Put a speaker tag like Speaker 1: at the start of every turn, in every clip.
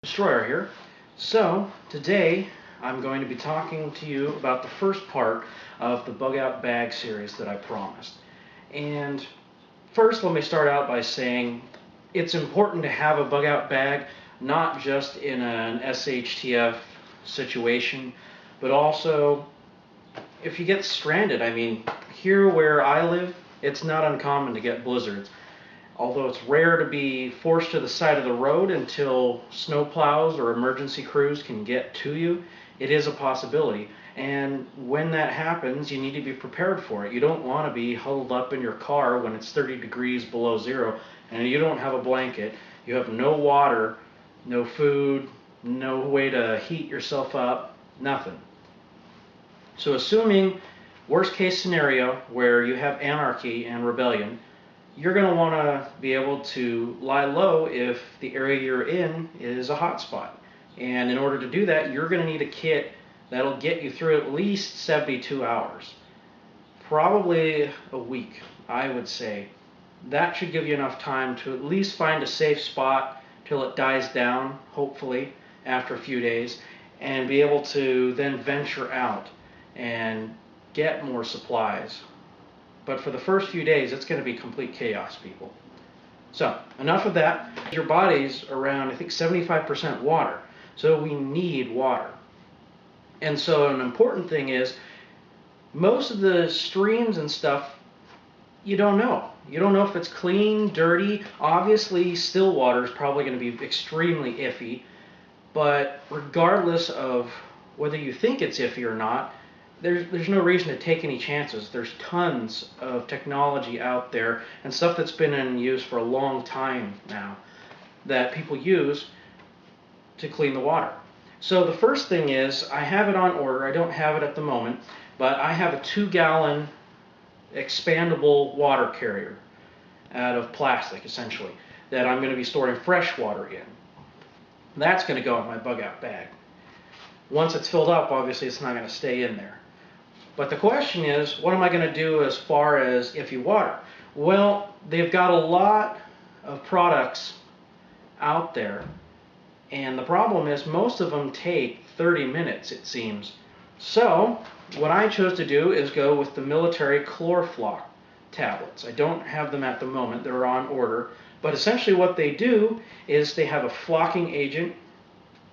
Speaker 1: Destroyer here. So today I'm going to be talking to you about the first part of the Bug Out Bag series that I promised. And first let me start out by saying it's important to have a bug out bag, not just in an SHTF situation, but also if you get stranded. I mean, here where I live, it's not uncommon to get blizzards. Although it's rare to be forced to the side of the road until snowplows or emergency crews can get to you, it is a possibility. And when that happens, you need to be prepared for it. You don't want to be huddled up in your car when it's 30 degrees below zero and you don't have a blanket, you have no water, no food, no way to heat yourself up, nothing. So assuming worst case scenario where you have anarchy and rebellion, you're going to want to be able to lie low if the area you're in is a hot spot. And in order to do that, you're going to need a kit that'll get you through at least 72 hours. Probably a week, I would say. That should give you enough time to at least find a safe spot till it dies down, hopefully, after a few days, and be able to then venture out and get more supplies. But for the first few days, it's going to be complete chaos, people. So, enough of that. Your body's around, I think, 75% water. So we need water. And so an important thing is, most of the streams and stuff, you don't know. You don't know if it's clean, dirty. Obviously, still water is probably going to be extremely iffy. But regardless of whether you think it's iffy or not, there's no reason to take any chances. There's tons of technology out there and stuff that's been in use for a long time now that people use to clean the water. So the first thing is, I have it on order. I don't have it at the moment, but I have a 2-gallon expandable water carrier out of plastic, essentially, that I'm going to be storing fresh water in. That's going to go in my bug out bag. Once it's filled up, obviously it's not going to stay in there. But the question is, what am I going to do as far as iffy water? Well, they've got a lot of products out there, and the problem is most of them take 30 minutes, it seems. So what I chose to do is go with the military Chlorflock tablets. I don't have them at the moment, they're on order, but essentially what they do is they have a flocking agent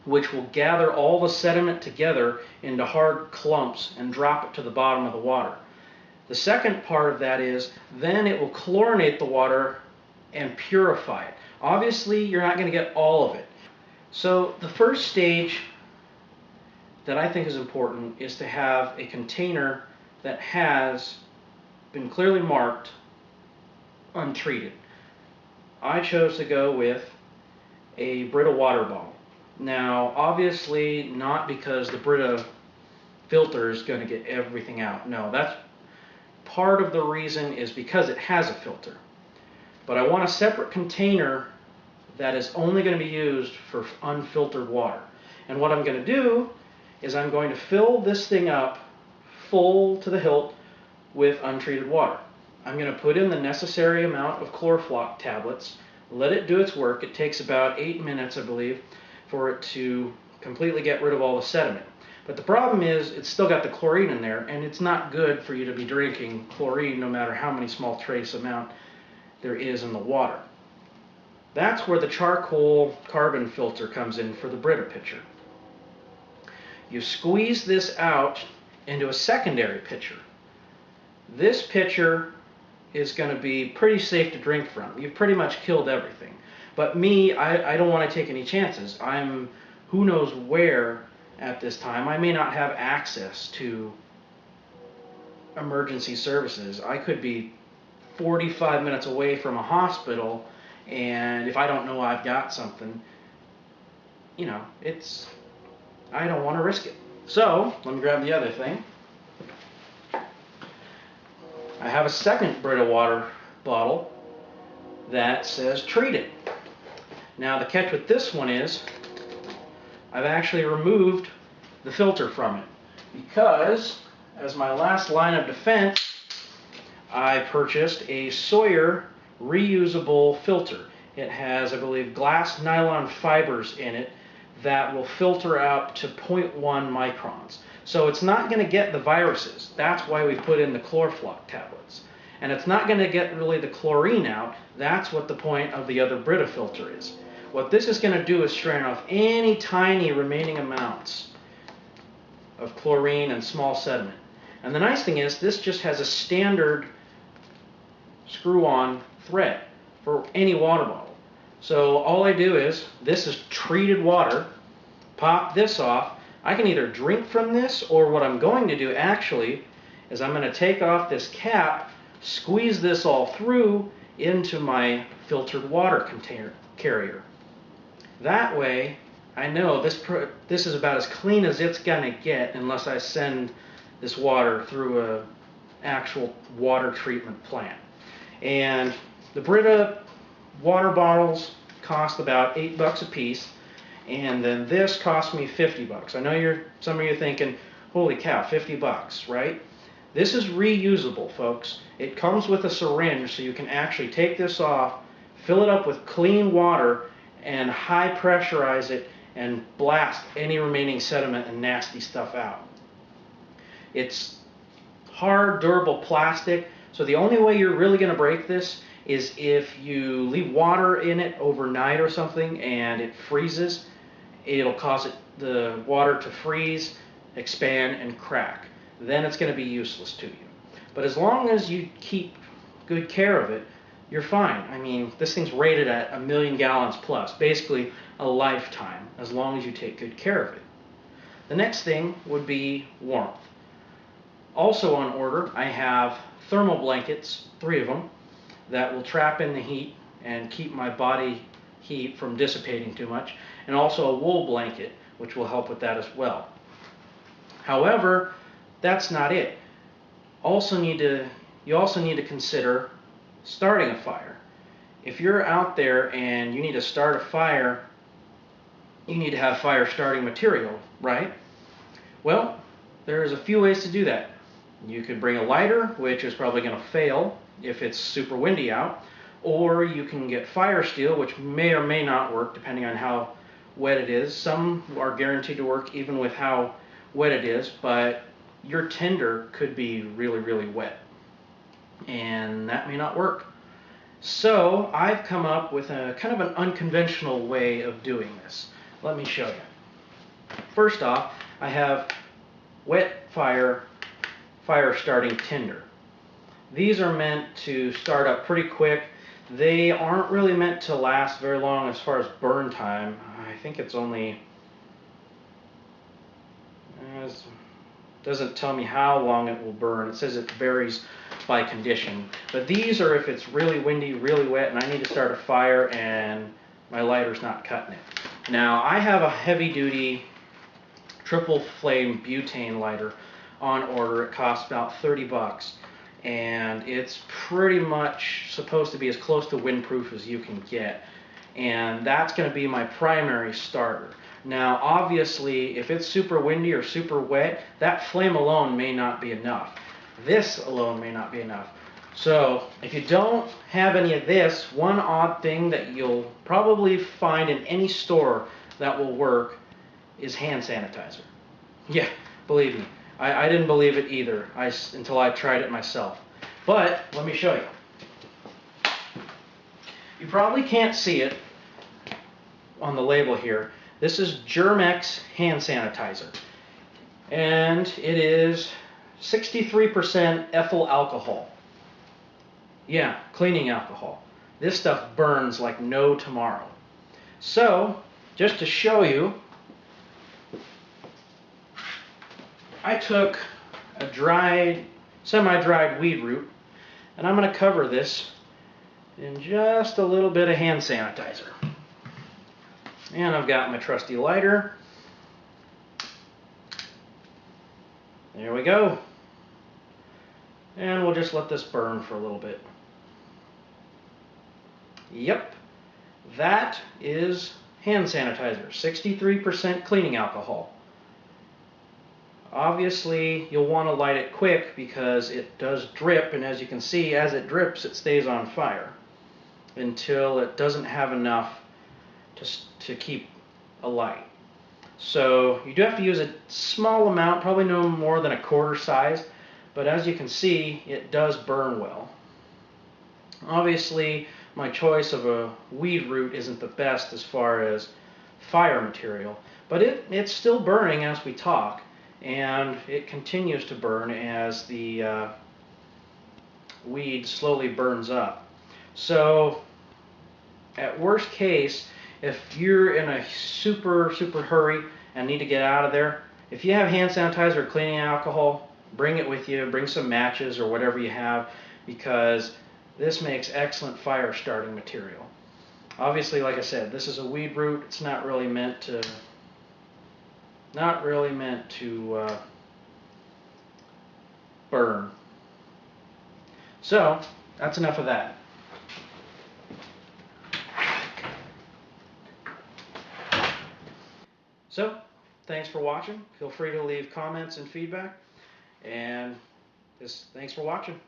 Speaker 1: which will gather all the sediment together into hard clumps and drop it to the bottom of the water. The second part of that is then it will chlorinate the water and purify it. Obviously, you're not going to get all of it. So the first stage that I think is important is to have a container that has been clearly marked untreated. I chose to go with a Brita water bottle. Now, obviously, not because the Brita filter is going to get everything out. No, that's part of the reason is because it has a filter. But I want a separate container that is only going to be used for unfiltered water. And what I'm going to do is I'm going to fill this thing up full to the hilt with untreated water. I'm going to put in the necessary amount of Chlorflock tablets, let it do its work. It takes about 8 minutes, I believe, for it to completely get rid of all the sediment. But the problem is it's still got the chlorine in there, and it's not good for you to be drinking chlorine no matter how many small trace amount there is in the water. That's where the charcoal carbon filter comes in for the Brita pitcher. You squeeze this out into a secondary pitcher. This pitcher is going to be pretty safe to drink from. You've pretty much killed everything. But me, I don't want to take any chances. I'm who knows where at this time. I may not have access to emergency services. I could be 45 minutes away from a hospital, and if I don't know I've got something, you know, I don't want to risk it. So, let me grab the other thing. I have a second Brita water bottle that says treated. Now the catch with this one is I've actually removed the filter from it because as my last line of defense I purchased a Sawyer reusable filter. It has, I believe, glass nylon fibers in it that will filter out to 0.1 microns. So it's not going to get the viruses. That's why we put in the Chlorfloc tablets. And it's not going to get really the chlorine out. That's what the point of the other Brita filter is. What this is going to do is strain off any tiny remaining amounts of chlorine and small sediment. And the nice thing is this just has a standard screw-on thread for any water bottle. So all I do is, this is treated water, pop this off. I can either drink from this, or what I'm going to do actually is I'm going to take off this cap, squeeze this all through into my filtered water container carrier. That way I know this is about as clean as it's going to get unless I send this water through a actual water treatment plant. And the Brita water bottles cost about $8 a piece, and then this cost me $50. I know some of you are thinking, holy cow, $50, right? This is reusable, folks. It comes with a syringe, so you can actually take this off, fill it up with clean water, and high pressurize it and blast any remaining sediment and nasty stuff out. It's hard, durable plastic, so the only way you're really going to break this is if you leave water in it overnight or something and it freezes. It'll cause the water to freeze, expand, and crack. Then it's going to be useless to you. But as long as you keep good care of it, you're fine. I mean, this thing's rated at 1 million gallons plus, basically a lifetime, as long as you take good care of it. The next thing would be warmth. Also on order, I have thermal blankets, 3 of them, that will trap in the heat and keep my body heat from dissipating too much, and also a wool blanket, which will help with that as well. However, that's not it. You also need to consider starting a fire. If you're out there and you need to start a fire, you need to have fire starting material, right? Well, there's a few ways to do that. You could bring a lighter, which is probably going to fail if it's super windy out, or you can get fire steel, which may or may not work depending on how wet it is. Some are guaranteed to work even with how wet it is, but your tinder could be really, really wet, and that may not work. So I've come up with a kind of an unconventional way of doing this. Let me show you. First off, I have wet fire starting tinder. These are meant to start up pretty quick. They aren't really meant to last very long as far as burn time. I think it's only, it doesn't tell me how long it will burn. It says it varies by condition. But these are if it's really windy, really wet, and I need to start a fire and my lighter's not cutting it. Now, I have a heavy-duty triple flame butane lighter on order. It costs about $30. And it's pretty much supposed to be as close to windproof as you can get. And that's going to be my primary starter. Now, obviously, if it's super windy or super wet, that flame alone may not be enough. This alone may not be enough. So, if you don't have any of this, one odd thing that you'll probably find in any store that will work is hand sanitizer. Yeah, believe me. I didn't believe it either until I tried it myself. But let me show you. You probably can't see it on the label here. This is Germ-X hand sanitizer. And it is 63% ethyl alcohol. Yeah, cleaning alcohol. This stuff burns like no tomorrow. So, just to show you, I took a semi-dried weed root, and I'm going to cover this in just a little bit of hand sanitizer. And I've got my trusty lighter. There we go. And we'll just let this burn for a little bit. Yep, that is hand sanitizer, 63% cleaning alcohol. Obviously, you'll want to light it quick because it does drip, and as you can see, as it drips, it stays on fire until it doesn't have enough to keep alight. So you do have to use a small amount, probably no more than a quarter size, but as you can see, it does burn well. Obviously, my choice of a weed root isn't the best as far as fire material, but it's still burning as we talk, and it continues to burn as the weed slowly burns up. So at worst case, if you're in a super hurry and need to get out of there, if you have hand sanitizer or cleaning alcohol, bring it with you. Bring some matches or whatever you have, because this makes excellent fire starting material. Obviously, like I said, this is a weed root. It's not really meant to burn. So that's enough of that. So, thanks for watching. Feel free to leave comments and feedback. And thanks for watching.